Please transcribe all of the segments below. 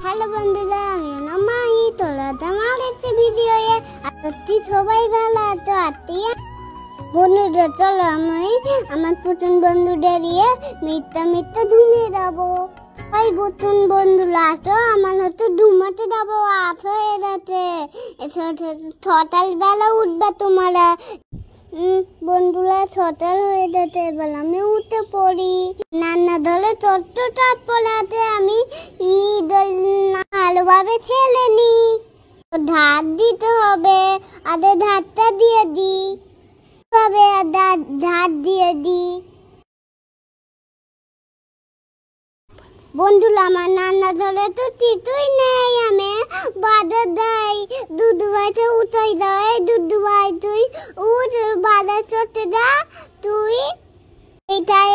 Hello বন্ধুরা, আমি মাই। তোরা আমার একটা ভিডিওয়ে আসছি। সবাই ভালো আছো? বন্ধুরা চলো আমি আমার নতুন বন্ধুদের নিয়ে মিথ্যা মিথ্যা ঘুমিয়ে যাবো। ওই নতুন বন্ধুরা আসো, আমার হয়তো ঘুমাতে যাবো। রাত হয়ে গেছে, সকাল বেলা উঠবে তোমরা। বন্ধুরা সকাল হয়ে যেতে এবার আমি উঠে পড়ি। নান্না ধরে ছোট্ট চাট পড়াতে আমি ভালোভাবে ছেলে নি। ধার দিতে হবে, আদের ধারটা দিয়ে দি ভাবে ধার দিয়ে দি। বন্ধুরা আমার নান্না ধরে তো কিছুই নেই, আমি বাজার দেয় দুধ ভাইতে উঠাই দেয়। দুধ ভাই তুই উঠ, বাজার চড়তে যা। তুই এটাই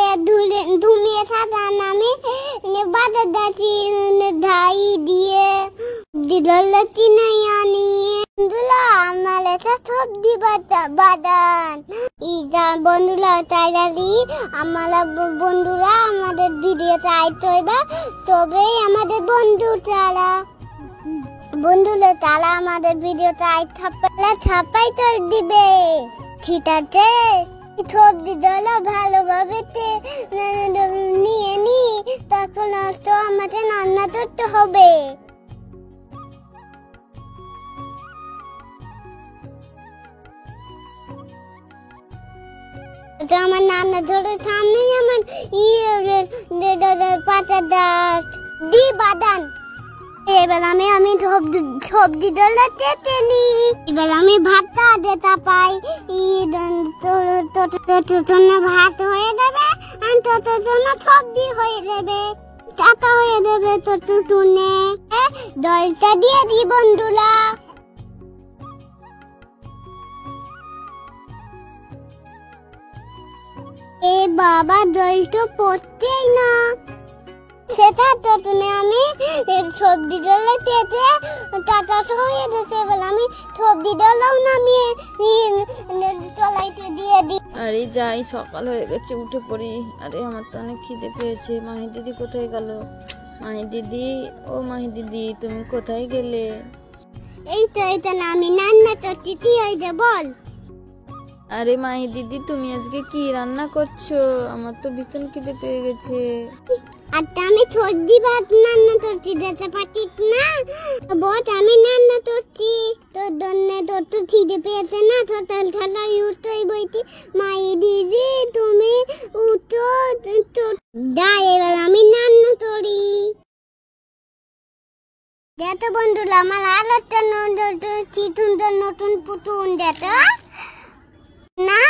ধুমিয়ে সাজান, আমি বাজার দাচ্ছি ধাই দিয়ে দিদলে কিনে আনি। বন্ধুরা আমার এটা সবজি বাদান বন্ধুরা তাইরালি আমরা বন্ধুরা আমাদের ভিডিও চাইতে হইবে তবেই আমাদের বন্ধুরা তারা আমাদের ভিডিও চাই ছাপাই তো দিবে। ঠিক আছে, সবজি দলা ভালোভাবে নিয়ে নি, তারপর তো আমাদের রান্না করতে হবে। আমার নানা ধরে সামনেই আমার পাতা দাস দি বাদান। এবার আমি সবজি ডলা কেটে নি। এবার আমি ভাতটা দিতে পাই। ভাত হয়ে যাবে, তত জন্য সবজি হয়ে যাবে, টাকা হয়ে যাবে। তো টুটুনে দলটা দিয়ে দি বন্ধুরা। এ বাবা দলটা পড়তেই না, সেটা তো তুমি আমি সবজি ডলে তেতে টাটা হয়ে যেতে বলে আমি সবজি ডলাও নামিয়ে চলাইতে দিয়ে দিই। আরে যাই, সকাল হয়ে গেছে, উঠে পড়ি। আরে আমার তো অনেক খিদে পেয়েছে। মাহি দিদি কোথায় গেল? মাহি দিদি, ও মাহি দিদি তুমি কোথায় গেলে? এই তো না, আমি রান্না করছি, কি হয়েছে বল। আরে মাহি দিদি তুমি আজকে কি রান্না করছো? আমার তো ভীষণ খিদে পেয়ে গেছে। আর আমি সবজি ভাত রান্না করছি, যেতে পারছিস না বট। আমি রান্না করছি তোর জন্য, তোর তো খিদে পেয়েছে না। ছোটাল ঠালা উঠোই বইটি। মাই দিদি তুমি উঠো, যাই এবার আমি রান্না করি। যেত বন্ধুরা আমার আর একটা নতুন পুতুন যেত না,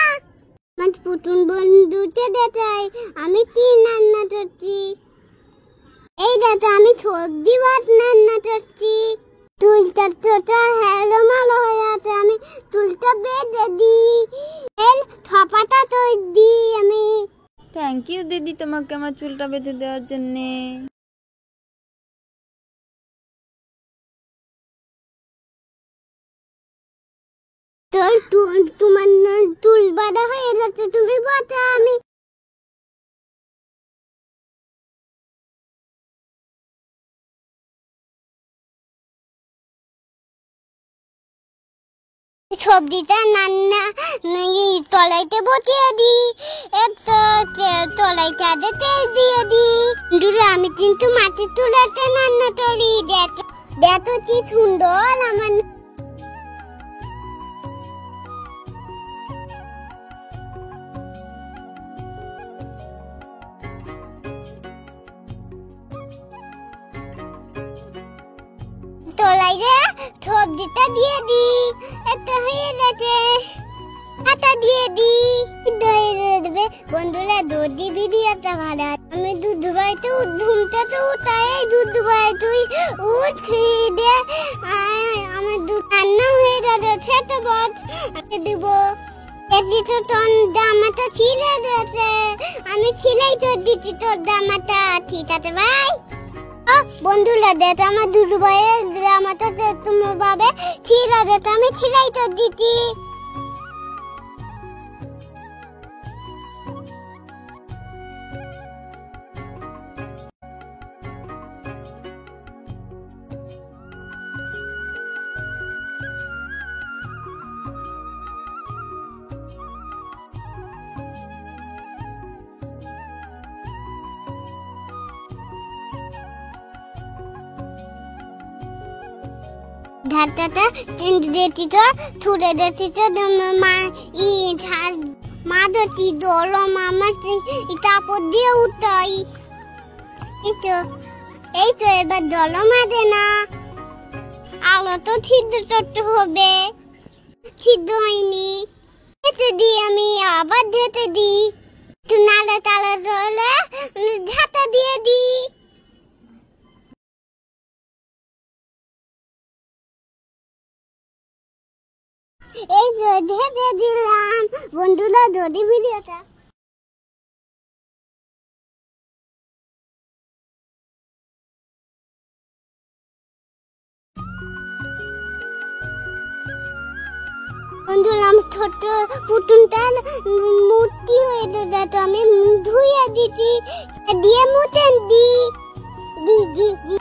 আমার পুতুন বন্ধুকে দেখাই আমি কি রান্না করছি। এই দাদা আমি সবজি ভাত রান্না করছি। চুলটা ছোটা হেলো মালো হয়ে আছে, আমি চুলটা বেঁধে দিই, এর থপাটা তো দিই আমি। থ্যাংক ইউ দিদি তোমাকে আমার চুলটা বেঁধে দেওয়ার জন্যে। তোমার চুল বাঁধা হয়ে যাচ্ছে, তুমি বাঁধা। আমি সবজিটা রান্না তলাইতে বসিয়ে দিই, একটু তলাইতে আদে তেল দিয়ে দিই। আমি কিন্তু মাটির চুলাতে রান্না করি। দেখো কি সুন্দর আমার তলাইতে সবজিটা দিয়ে দিই। এটা হয়ে গেছে, আটা দিয়ে দিই, দেবে বন্ধুরা। দুধ ভিডিওটা ভালো। আমি দুধ ভাইতে ঘুমতে তো উঠাই, দুধ ভাই তুই উঠি দে। আমার দুধ রান্না হয়ে গেছে, সেটা বধ দিব। জামাটা ছিঁড়ে গেছে, আমি সিলাই তো দিচ্ছি তোর জামাটা। ঠিক আছে ভাই। বন্ধুরা দেখ আমার দুধ ভাইয়ের জামাটা তোমার বাবে ছিঁড়ে গেছে, আমি সিলাই তো দিচ্ছি। ধারটাটা দেতি তো ছুড়ে দেতি তো মা ই ঝাড় মা দতি দলো মামা কাপড় দিয়ে উঠাই এই তো এবার দলো মাদে না আলো তো ছিদ্র করতে হবে ছিদ্র হয়নি ধেতে দিই আমি আবার ধেতে দিই একটু নাড়া টাড়া রলে ঝাঁটা দিয়ে দিই এই যে ধেতে দিলাম বন্ধুরা যদি ভিডিওটা বন্ধুরা আমি ছোট্ট পুতুলটা মূর্তি হয়ে যেত আমি ধুয়ে দিচ্ছি দিয়ে মুটেন দি দি দি দি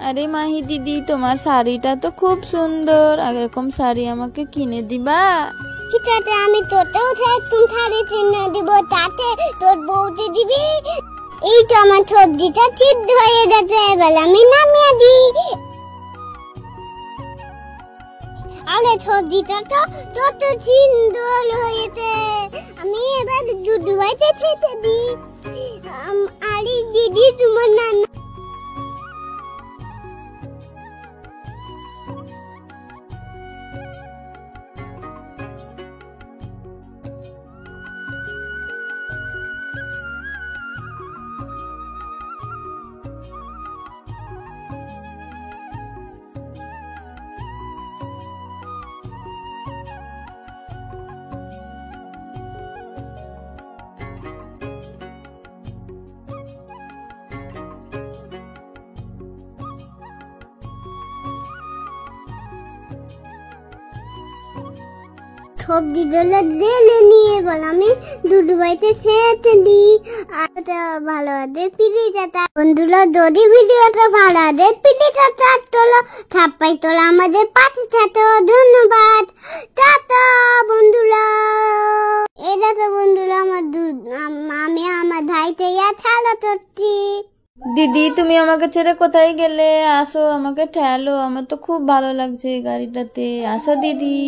আরে মাহি দিদি, তোমার শাড়িটা তো খুব সুন্দর, এরকম শাড়ি আমাকে কিনে দিবা? ঠিক আছে, আমি তোরটাও তুমি শাড়ি কিনে দিব, তাতে তোর বউকে দিবি। এই তো আমার সবজিটা সিদ্ধ হয়ে গেছে, এবার আমি নামিয়ে দিই। আরে সবজিটা তো কত সুন্দর হয়েছে, আমি এবার দুধ ভাইতে খেতে দিই। আরে দিদি তোমার নানা সবজিগুলো ঢেলে নিয়ে বল আমি দুধুবাইতে খেতে দিই। আর ভালো আছে প্লিজ বন্ধুরা, যদি ভিডিওটা ভালো আছে প্লিজ তোলো থাপ্পাই তোলো, আমাদের পাশে থাকো। ধন্যবাদ, টাটা বন্ধুরা। এই দেখো বন্ধুরা, আমি আমার ভাইতে ছাড়া করছি। দিদি, তুমি আমাকে ছেড়ে কোথায় গেলে? আসো, আমাকে ঠেলো, আমার তো খুব ভালো লাগছে এই গাড়িটাতে। আসো দিদি।